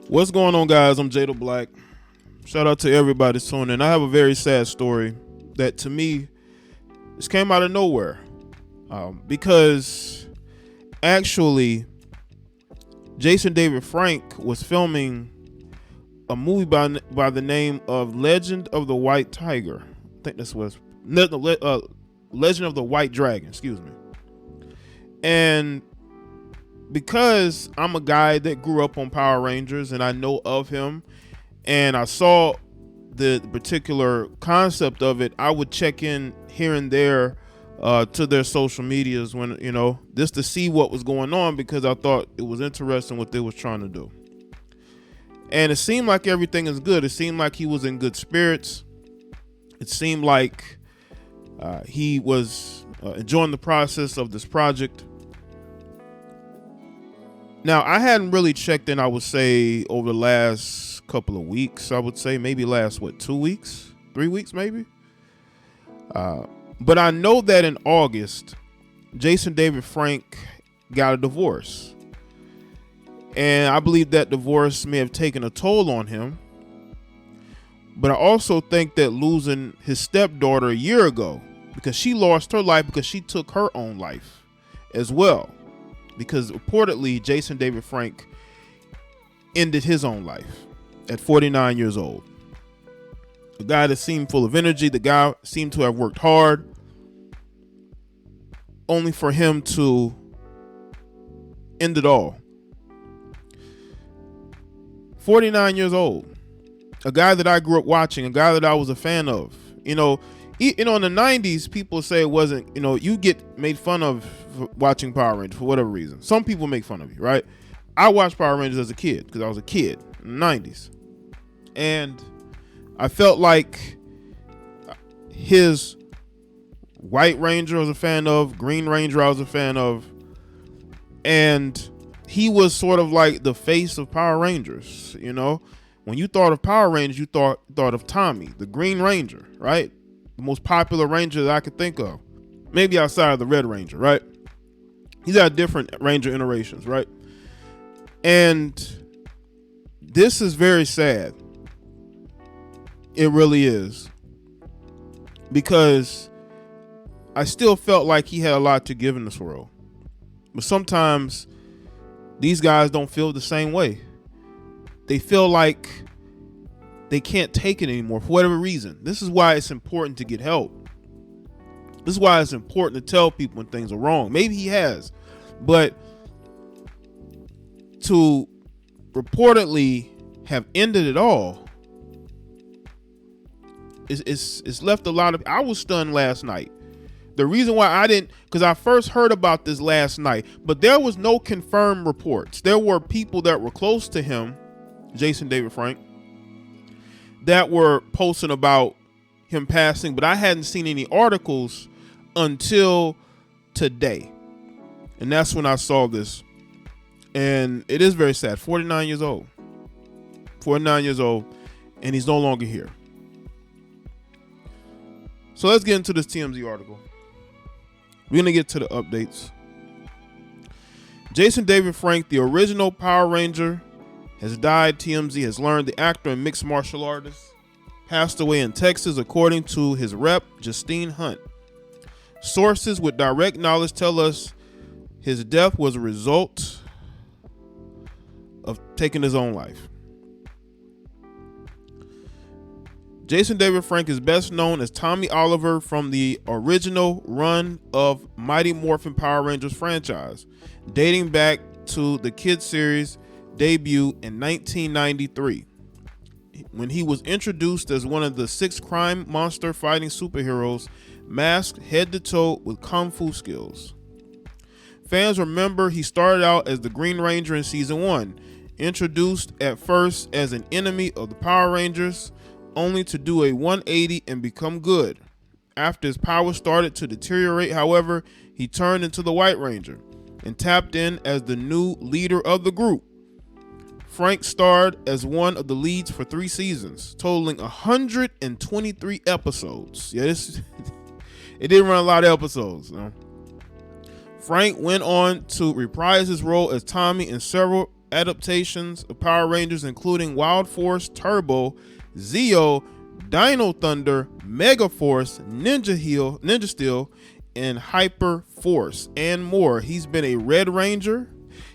What's going on, guys? I'm Jay the Black. Shout out to everybody tuning in. I have a very sad story that, to me, this came out of nowhere. Because actually, Jason David Frank was filming a movie by the name of Legend of the White Tiger. I think this was Legend of the White Dragon. Excuse me. And because I'm a guy that grew up on Power Rangers and I know of him and I saw the particular concept of it, I would check in here and there to their social medias when, just to see what was going on, because I thought it was interesting what they was trying to do. And it seemed like everything is good. It seemed like he was in good spirits. It seemed like he was enjoying the process of this project. Now, I hadn't really checked in, I would say, over the last couple of weeks. I would say maybe last, 2 weeks? 3 weeks, maybe? But I know that in August, Jason David Frank got a divorce. And I believe that divorce may have taken a toll on him. But I also think that losing his stepdaughter a year ago, because she lost her life because she took her own life as well. Because reportedly, Jason David Frank ended his own life at 49 years old. A guy that seemed full of energy, the guy seemed to have worked hard, only for him to end it all. 49 years old. A guy that I grew up watching, a guy that I was a fan of. In the 90s, people say it wasn't, you get made fun of for watching Power Rangers for whatever reason. Some people make fun of you, right? I watched Power Rangers as a kid because I was a kid in the 90s. And I felt like his White Ranger I was a fan of, Green Ranger I was a fan of, and he was sort of like the face of Power Rangers, When you thought of Power Rangers, you thought of Tommy, the Green Ranger, right? The most popular Ranger that I could think of. Maybe outside of the Red Ranger, right? He's got different Ranger iterations, right? And this is very sad. It really is. Because I still felt like he had a lot to give in this world. But sometimes these guys don't feel the same way. They feel like they can't take it anymore for whatever reason. This is why it's important to get help. This is why it's important to tell people when things are wrong. Maybe he has, but to reportedly have ended it all, it's left a lot of. I was stunned last night. The reason why I didn't, because I first heard about this last night, but there was no confirmed reports. There were people that were close to him, Jason David Frank, that were posting about him passing, but I hadn't seen any articles until today. And that's when I saw this. And it is very sad. 49 years old. 49 years old, and he's no longer here. So let's get into this TMZ article. We're going to get to the updates. Jason David Frank, the original Power Ranger, has died. TMZ has learned the actor and mixed martial artist passed away in Texas, according to his rep, Justine Hunt. Sources with direct knowledge tell us his death was a result of taking his own life. Jason David Frank is best known as Tommy Oliver from the original run of Mighty Morphin Power Rangers franchise, dating back to the Kids series debut in 1993, when he was introduced as one of the 6 crime monster fighting superheroes, masked head to toe with kung fu skills. Fans remember he started out as the Green Ranger in season 1, introduced at first as an enemy of the Power Rangers, only to do a 180 and become good. After his powers started to deteriorate, however, he turned into the White Ranger and tapped in as the new leader of the group. Frank starred as one of the leads for 3 seasons, totaling 123 episodes. Yeah, it didn't run a lot of episodes. Frank went on to reprise his role as Tommy in several adaptations of Power Rangers, including Wild Force, Turbo, Zeo, Dino Thunder, Mega Force, Ninja Steel, and Hyper Force, and more. He's been a Red Ranger,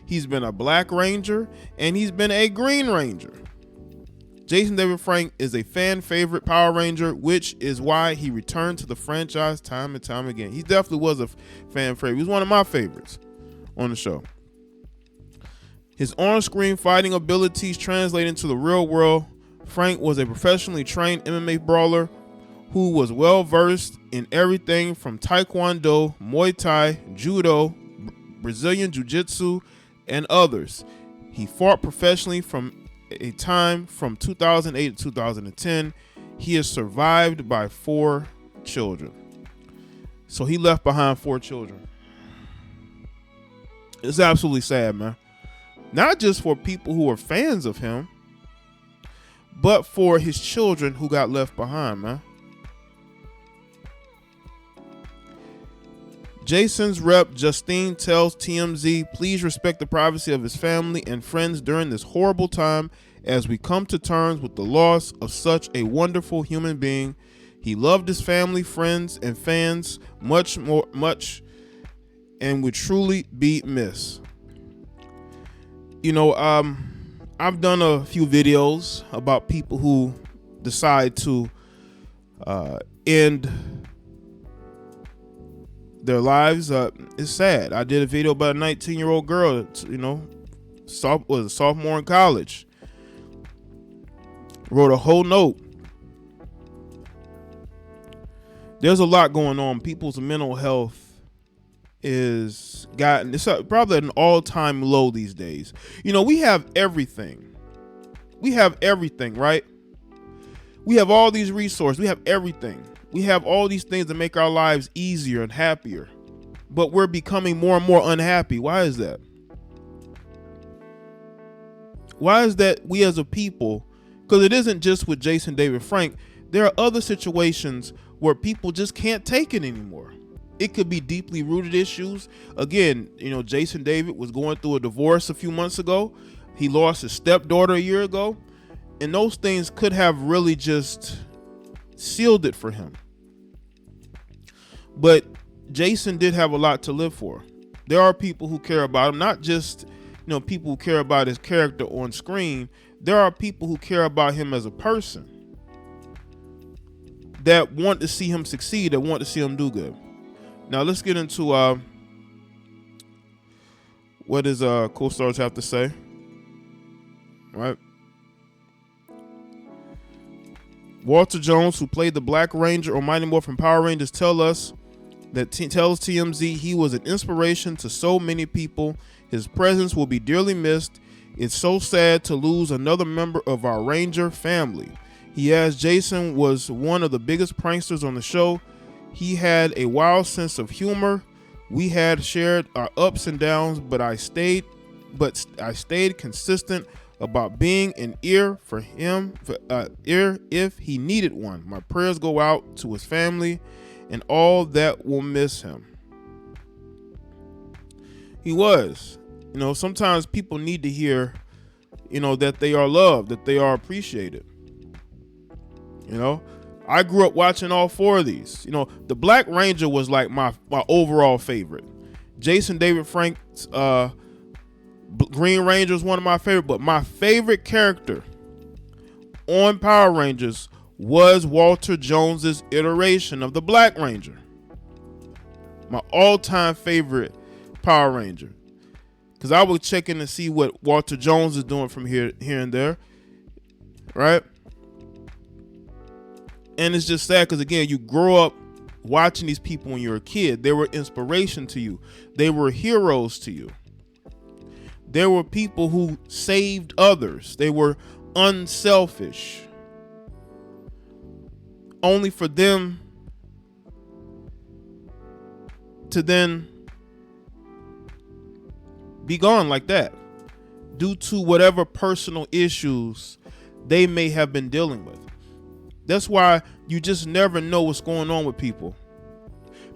he's been a Black Ranger, and he's been a Green Ranger. Jason David Frank is a fan favorite Power Ranger, which is why he returned to the franchise time and time again. He definitely was a fan favorite. He was one of my favorites on the show. His on-screen fighting abilities translate into the real world. Frank was a professionally trained MMA brawler who was well versed in everything from Taekwondo, Muay Thai, Judo, Brazilian Jiu-Jitsu, and others. He fought professionally from a time from 2008 to 2010. He is survived by 4 children. So he left behind 4 children. It's absolutely sad, man. Not just for people who are fans of him, but for his children who got left behind, man. Jason's rep, Justine, tells TMZ, please respect the privacy of his family and friends during this horrible time as we come to terms with the loss of such a wonderful human being. He loved his family, friends, and fans much, and would truly be missed. You know, I've done a few videos about people who decide to end their lives. It's sad. I did a video about a 19-year-old girl, you know, was a sophomore in college. Wrote a whole note. There's a lot going on. People's mental health it's probably at an all-time low these days. You know, we have everything. We have everything, right? We have all these resources. We have everything. We have all these things that make our lives easier and happier. But we're becoming more and more unhappy. Why is that? Why is that we as a people, because it isn't just with Jason David Frank, there are other situations where people just can't take it anymore. It could be deeply rooted issues. Again, you know, Jason David was going through a divorce a few months ago. He lost his stepdaughter a year ago. And those things could have really just sealed it for him. But Jason did have a lot to live for. There are people who care about him, not just, you know, people who care about his character on screen. There are people who care about him as a person, that want to see him succeed, that want to see him do good. Now let's get into what does Cool Stars have to say. All right. Walter Jones, who played the Black Ranger or Mighty Morphin Power Rangers, tells TMZ he was an inspiration to so many people. His presence will be dearly missed. It's so sad to lose another member of our Ranger family. He adds, Jason was one of the biggest pranksters on the show. He had a wild sense of humor. We had shared our ups and downs, but I stayed consistent about being an ear for him, ear if he needed one. My prayers go out to his family and all that will miss him. He was, you know, sometimes people need to hear, you know, that they are loved, that they are appreciated. You know, I grew up watching all 4 of these. You know, the Black Ranger was like my overall favorite. Jason David Frank's Green Ranger is one of my favorite, but my favorite character on Power Rangers was Walter Jones's iteration of the Black Ranger. My all-time favorite Power Ranger. Because I was checking to see what Walter Jones is doing from here and there. Right? And it's just sad because, again, you grow up watching these people when you're a kid. They were inspiration to you. They were heroes to you. There were people who saved others. They were unselfish. Only for them to then be gone like that due to whatever personal issues they may have been dealing with. That's why you just never know what's going on with people.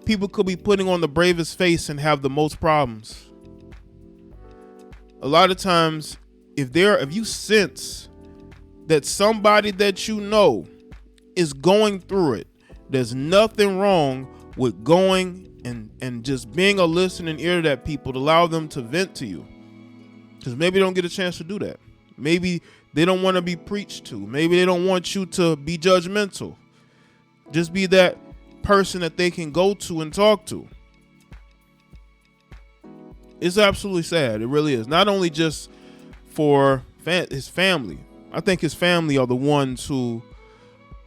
People could be putting on the bravest face and have the most problems. A lot of times if you sense that somebody that you know is going through it, there's nothing wrong with going and just being a listening ear to that people to allow them to vent to you. Because maybe they don't get a chance to do that. Maybe they don't want to be preached to. Maybe they don't want you to be judgmental. Just be that person that they can go to and talk to. It's absolutely sad. It really is. Not only just for his family. I think his family are the ones who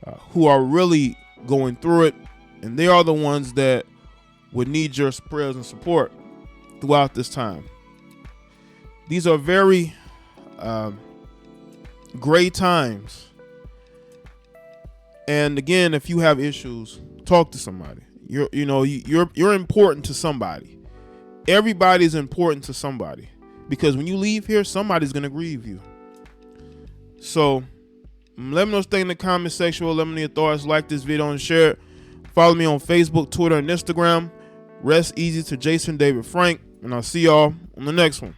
are really going through it, and they are the ones that would need your prayers and support throughout this time. These are very gray times. And again, if you have issues, talk to somebody. You're important to somebody. Everybody's important to somebody, because when you leave here, somebody's gonna grieve you. So let me know what you think in the comment section. Let me know your thoughts. Like this video and share it. Follow me on Facebook, Twitter, and Instagram. Rest easy to Jason David Frank, and I'll see y'all on the next one.